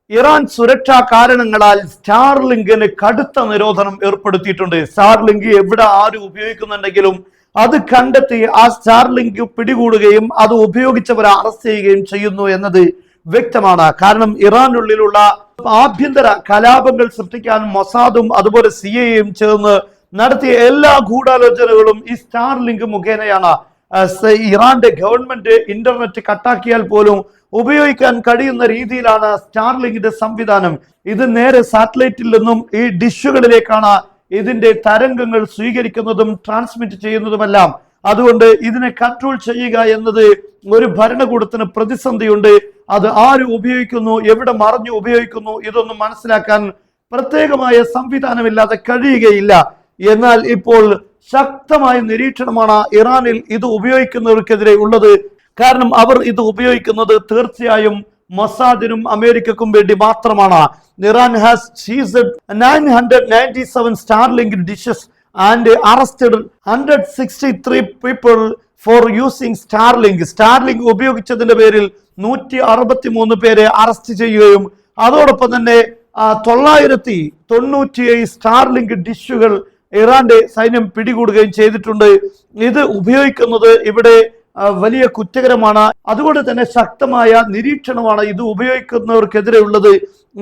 Iran സുരക്ഷാ കാരണങ്ങളാൽ സ്റ്റാർലിങ്കിന് കടുത്ത നിരോധനം ഏർപ്പെടുത്തിയിട്ടുണ്ട്. സ്റ്റാർലിങ്ക് എവിടെ ആര് ഉപയോഗിക്കുന്നുണ്ടെങ്കിലും അത് കണ്ടെത്തി ആ സ്റ്റാർലിങ്ക് പിടികൂടുകയും അത് ഉപയോഗിച്ചവരെ അറസ്റ്റ് ചെയ്യുകയും ചെയ്യുന്നു എന്നത് വ്യക്തമാണ്. കാരണം ഇറാനുള്ളിലുള്ള ആഭ്യന്തര കലാപങ്ങൾ സൃഷ്ടിക്കാൻ മൊസാദും അതുപോലെ CIA ചേർന്ന് നടത്തിയ എല്ലാ ഗൂഢാലോചനകളും ഈ സ്റ്റാർലിങ്ക് മുഖേനയാണ്. ഇറാന്റെ ഗവൺമെന്റ് ഇന്റർനെറ്റ് കട്ടാക്കിയാൽ പോലും ഉപയോഗിക്കാൻ കഴിയുന്ന രീതിയിലാണ് സ്റ്റാർലിങ്കിന്റെ സംവിധാനം. ഇത് നേരെ സാറ്റലൈറ്റിൽ നിന്നും ഈ ഡിഷുകളിലേക്കാണ് ഇതിന്റെ തരംഗങ്ങൾ സ്വീകരിക്കുന്നതും ട്രാൻസ്മിറ്റ് ചെയ്യുന്നതുമെല്ലാം. അതുകൊണ്ട് ഇതിനെ കൺട്രോൾ ചെയ്യുക എന്നത് ഒരു ഭരണകൂടത്തിന് പ്രതിസന്ധിയുണ്ട്. അത് ആര് ഉപയോഗിക്കുന്നു, എവിടെ മറഞ്ഞു ഉപയോഗിക്കുന്നു, ഇതൊന്നും മനസ്സിലാക്കാൻ പ്രത്യേകമായ സംവിധാനമില്ലാതെ കഴിയുകയില്ല. എന്നാൽ ഇപ്പോൾ ശക്തമായ നിരീക്ഷണമാണ് ഇറാനിൽ ഇത് ഉപയോഗിക്കുന്നവർക്കെതിരെ ഉള്ളത്. കാരണം അവർ ഇത് ഉപയോഗിക്കുന്നത് തീർച്ചയായും മൊസാദിനും അമേരിക്കക്കും വേണ്ടി മാത്രമാണ്. Iran has ceased 997 Starlink dishes and arrested 163 people for using Starlink. Starlink ഉപയോഗിച്ചതിന്റെ പേരിൽ 163 പേരെ അറസ്റ്റ് ചെയ്യുകയും അതോടൊപ്പം തന്നെ 997 സ്റ്റാർലിങ്ക് ഡിഷുകൾ ഇറാന്റെ സൈന്യം പിടികൂടുകയും ചെയ്തിട്ടുണ്ട്. ഇത് ഉപയോഗിക്കുന്നത് ഇവിടെ വലിയ കുറ്റകരമാണ്. അതുകൊണ്ട് തന്നെ ശക്തമായ നിരീക്ഷണമാണ് ഇത് ഉപയോഗിക്കുന്നവർക്കെതിരെ ഉള്ളത്.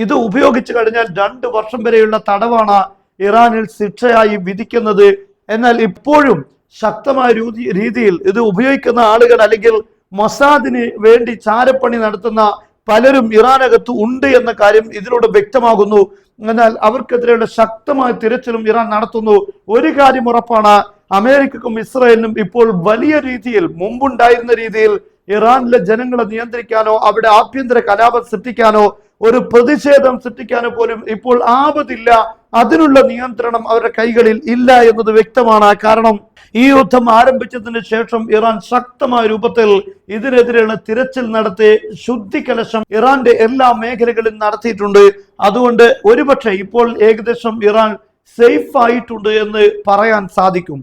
ഇത് ഉപയോഗിച്ചു കഴിഞ്ഞാൽ 2 വർഷം വരെയുള്ള തടവാണ് ഇറാനിൽ ശിക്ഷയായി വിധിക്കുന്നത്. എന്നാൽ ഇപ്പോഴും ശക്തമായ രീതിയിൽ ഇത് ഉപയോഗിക്കുന്ന ആളുകൾ അല്ലെങ്കിൽ മൊസാദിന് വേണ്ടി ചാരപ്പണി നടത്തുന്ന പലരും ഇറാനകത്ത് ഉണ്ട് എന്ന കാര്യം ഇതിലൂടെ വ്യക്തമാകുന്നു. എന്നാൽ അവർക്കെതിരെയുള്ള ശക്തമായ തിരച്ചിലും ഇറാൻ നടത്തുന്നു. ഒരു കാര്യം ഉറപ്പാണ്, അമേരിക്കക്കും ഇസ്രായേലിനും ഇപ്പോൾ വലിയ രീതിയിൽ മുമ്പുണ്ടായിരുന്ന രീതിയിൽ ഇറാനിലെ ജനങ്ങളെ നിയന്ത്രിക്കാനോ അവിടെ ആഭ്യന്തര കലാപം സൃഷ്ടിക്കാനോ ഒരു പ്രതിഷേധം സൃഷ്ടിക്കാനോ പോലും ഇപ്പോൾ ആപതില്ല. അതിനുള്ള നിയന്ത്രണം അവരുടെ കൈകളിൽ ഇല്ല എന്നത് വ്യക്തമാണ്. കാരണം ഈ യുദ്ധം ആരംഭിച്ചതിന് ശേഷം ഇറാൻ ശക്തമായ രൂപത്തിൽ ഇതിനെതിരെയുള്ള തിരച്ചിൽ നടത്തി ശുദ്ധികലശം ഇറാന്റെ എല്ലാ മേഖലകളിലും നടത്തിയിട്ടുണ്ട്. അതുകൊണ്ട് ഒരുപക്ഷെ ഇപ്പോൾ ഏകദേശം ഇറാൻ സേഫ് ആയിട്ടുണ്ട് എന്ന് പറയാൻ സാധിക്കും.